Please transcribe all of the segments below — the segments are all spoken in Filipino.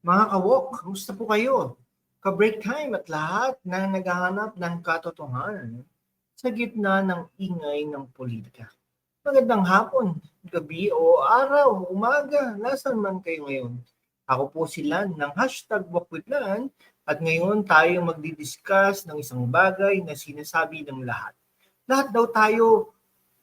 Mga kawok, kamusta po kayo? Ka-break time at lahat na naghahanap ng katotohanan sa gitna ng ingay ng politika. Magandang hapon, gabi o araw, umaga, nasan man kayo ngayon. Ako po sila ng #Wakwitlan at ngayon tayo magdidiscuss ng isang bagay na sinasabi ng lahat. Lahat daw tayo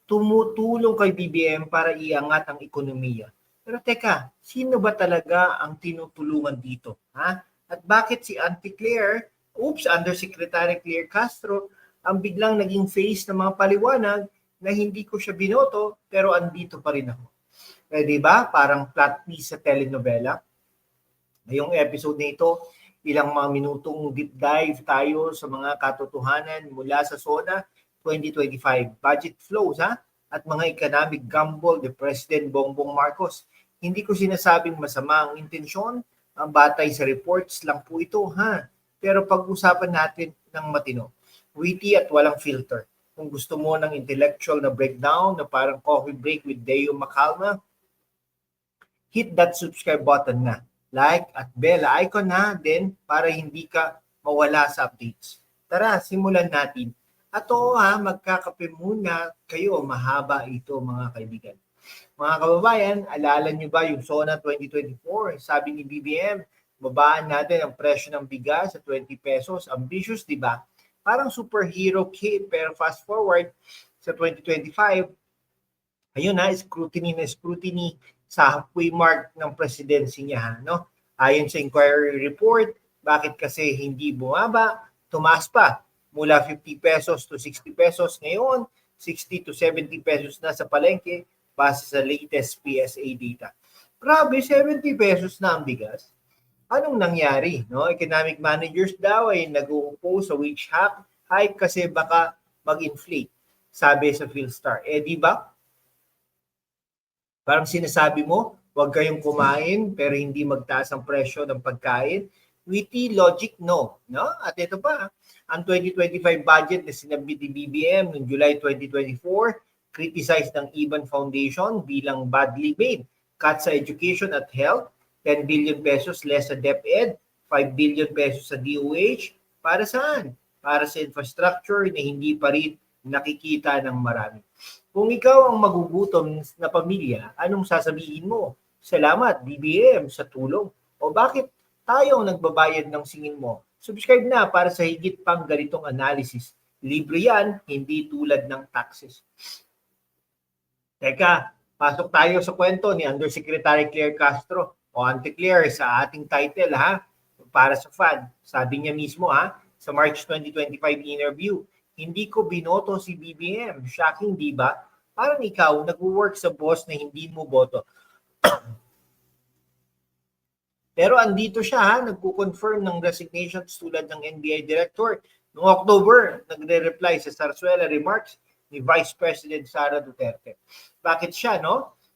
tumutulong kay BBM para iangat ang ekonomiya. Pero teka, sino ba talaga ang tinutulungan dito? Ha? At bakit si Auntie Claire, Undersecretary Claire Castro, ang biglang naging face ng mga paliwanag na hindi ko siya binoto pero andito pa rin ako? Di ba? Parang plot twist sa telenovela. Ngayong episode na ito, ilang mga minutong deep dive tayo sa mga katotohanan mula sa SONA 2025 budget flows at mga economic gamble ni President Bongbong Marcos. Hindi ko sinasabing masama ang intensyon, ang batay sa reports lang po ito Pero pag-usapan natin ng matino, witty at walang filter. Kung gusto mo ng intellectual na breakdown na parang coffee break with Deo Macalma, hit that subscribe button na. Like at bell icon din para hindi ka mawala sa updates. Tara, simulan natin. At magkakape muna kayo. Mahaba ito mga kaibigan. Mga kababayan, alala nyo ba yung SONA 2024? Sabi ni BBM, babaan natin ang presyo ng bigas sa 20 pesos. Ambitious, di ba? Parang superhero kid, pero fast forward sa 2025, ayun scrutiny sa halfway mark ng presidency niya. Ayon sa inquiry report, bakit kasi hindi bumaba? Tumaas pa mula 50 pesos to 60 pesos. Ngayon, 60 to 70 pesos na sa palengke base sa latest PSA data. Grabe, 70 pesos na ang bigas. Anong nangyari? Economic managers daw ay nag-uupo sa wage hike kasi baka mag-inflate, sabi sa Philstar. Di ba? Parang sinasabi mo, huwag kayong kumain pero hindi magtaas ang presyo ng pagkain. Witty logic, no? At ito pa, ang 2025 budget na sinabi ni BBM noong July 2024, criticized ng Iban Foundation bilang badly made. Cut sa education at health, 10 billion pesos less sa DepEd, 5 billion pesos sa DOH. Para saan? Para sa infrastructure na hindi pa rin nakikita ng marami. Kung ikaw ang magugutom na pamilya, anong sasabihin mo? Salamat, BBM, sa tulong. O bakit tayo ang nagbabayad ng singin mo? Subscribe na para sa higit pang ganitong analysis. Libre yan, hindi tulad ng taxes. Teka, pasok tayo sa kwento ni Undersecretary Claire Castro o Auntie Claire sa ating title para sa fan. Sabi niya mismo sa March 2025 interview, hindi ko binoto si BBM. Shocking, di ba? Parang ikaw, nag-work sa boss na hindi mo boto. Pero andito siya, nagko-confirm ng resignations tulad ng NBI Director. Noong October, nagre-reply sa Zarzuela remarks ni Vice President Sara Duterte. Bakit siya,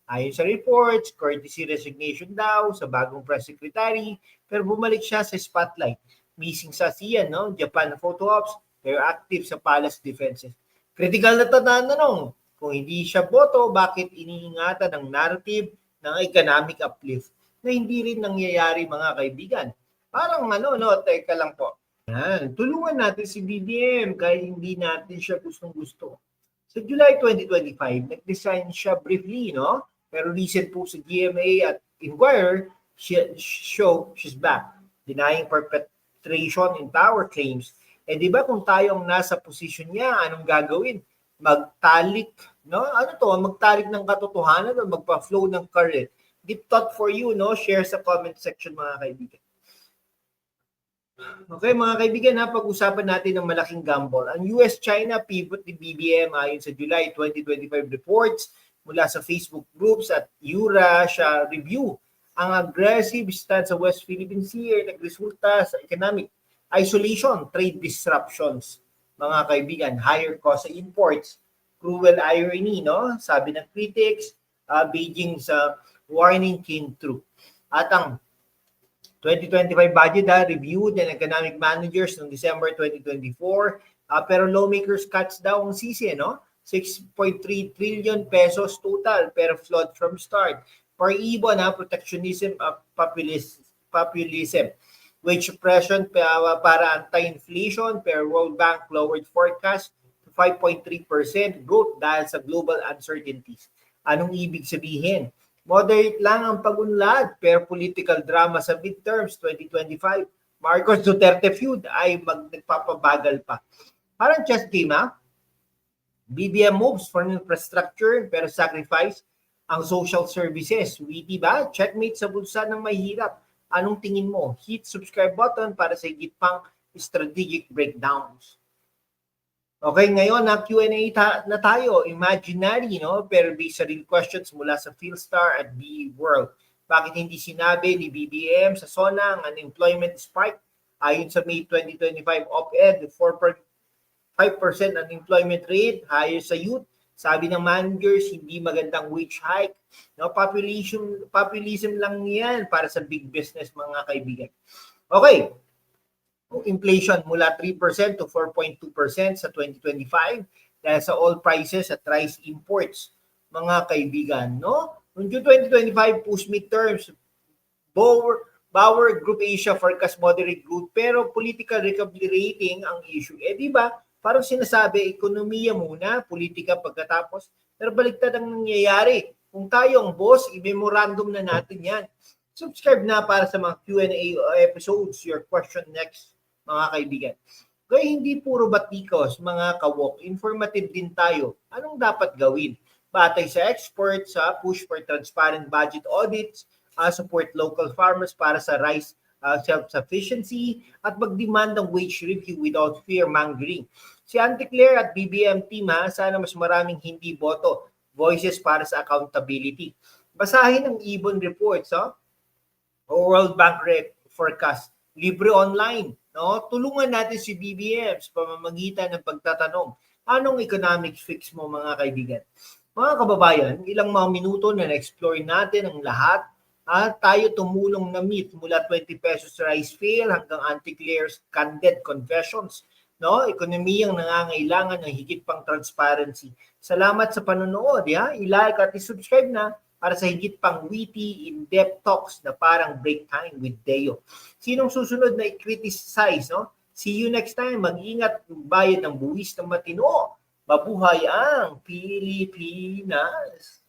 Ayon sa reports, courtesy resignation daw sa bagong press secretary, pero bumalik siya sa spotlight. Missing sa ASEAN, Japan photo ops, pero active sa palace defenses. Critical na tanong, kung hindi siya boto, bakit iniingatan ang narrative ng economic uplift na hindi rin nangyayari mga kaibigan? Parang teka lang po. Tulungan natin si BBM kahit hindi natin siya gustong-gusto. Sa July 2025, nag-design siya briefly, Pero recent po sa GMA at Inquirer, show she's back, denying perpetration in power claims. Di ba kung tayo ang nasa posisyon niya, anong gagawin? Magtalik, Magtalik ng katotohanan o magpa-flow ng current? Deep thought for you, Share sa comment section mga kaibigan. Okay mga kaibigan, pag-usapan natin ng malaking gamble. Ang US-China pivot ni BBM ayon sa July 2025 reports mula sa Facebook groups at Eurasia Review. Ang aggressive stance sa West Philippine Sea ay nagresulta sa economic isolation, trade disruptions. Mga kaibigan, higher cost sa imports, cruel irony, Sabi ng critics, Beijing's warning came true. At ang 2025 budget reviewed ng economic managers noong December 2024, pero lawmakers cuts daw ang sisi, 6.3 trillion pesos total pero flawed from start. For ibon, protectionism, populism. Wage suppression para anti-inflation, pero World Bank lowered forecast to 5.3% growth dahil sa global uncertainties. Anong ibig sabihin? Moderate lang ang pag-unlad, pero political drama sa midterms 2025. Marcos Duterte feud ay nagpapabagal pa. Parang chess game, ha? BBM moves for infrastructure pero sacrifice ang social services. Witty ba? Checkmate sa bulsa ng mahirap. Anong tingin mo? Hit subscribe button para sa higit pang strategic breakdowns. Okay, ngayon na Q&A na tayo. Imaginary, no? Pero based sa real questions mula sa Philstar at B World. Bakit hindi sinabi ni BBM sa SONA ang unemployment spike? Ayon sa May 2025 op-ed, 4.5% unemployment rate, higher sa youth. Sabi ng managers, hindi magandang wage hike. No, populism lang yan para sa big business, mga kaibigan. Okay. Inflation mula 3% to 4.2% sa 2025 dahil sa oil prices at rice imports, mga kaibigan, no? Noong June 2025, post-midterms, Bauer Group Asia forecast moderate growth pero political recovery rating ang issue. Di ba? Parang sinasabi, ekonomiya muna, politika pagkatapos, pero baliktad ang nangyayari. Kung tayo ang boss, i-memorandum na natin yan. Subscribe na para sa mga Q&A episodes, your question next, mga kaibigan. Kaya hindi puro batikos, mga kawok, informative din tayo. Anong dapat gawin? Batay sa experts, push for transparent budget audits, support local farmers para sa rice self-sufficiency, at mag-demand ng wage review without fear-mongering. Si Auntie Claire at BBM team, sana mas maraming hindi boto, voices para sa accountability. Basahin ang Ibon reports, o World Bank forecast. Libre online. No? Tulungan natin si BBM sa pamamagitan ng pagtatanong. Anong economic fix mo, mga kaibigan? Mga kababayan, ilang mga minuto na na-explore natin ang lahat at tayo tumulong na meet mula 20 pesos rice fail hanggang Auntie Claire's candid confessions. No? Ekonomiyang nangangailangan ng higit pang transparency. Salamat sa panonood. I-like at i-subscribe na para sa higit pang witty, in-depth talks na parang break time with Deo. Sinong susunod na i-criticize? No? See you next time. Mag-ingat, bayad ng buwis ng matino. Mabuhay ang Pilipinas!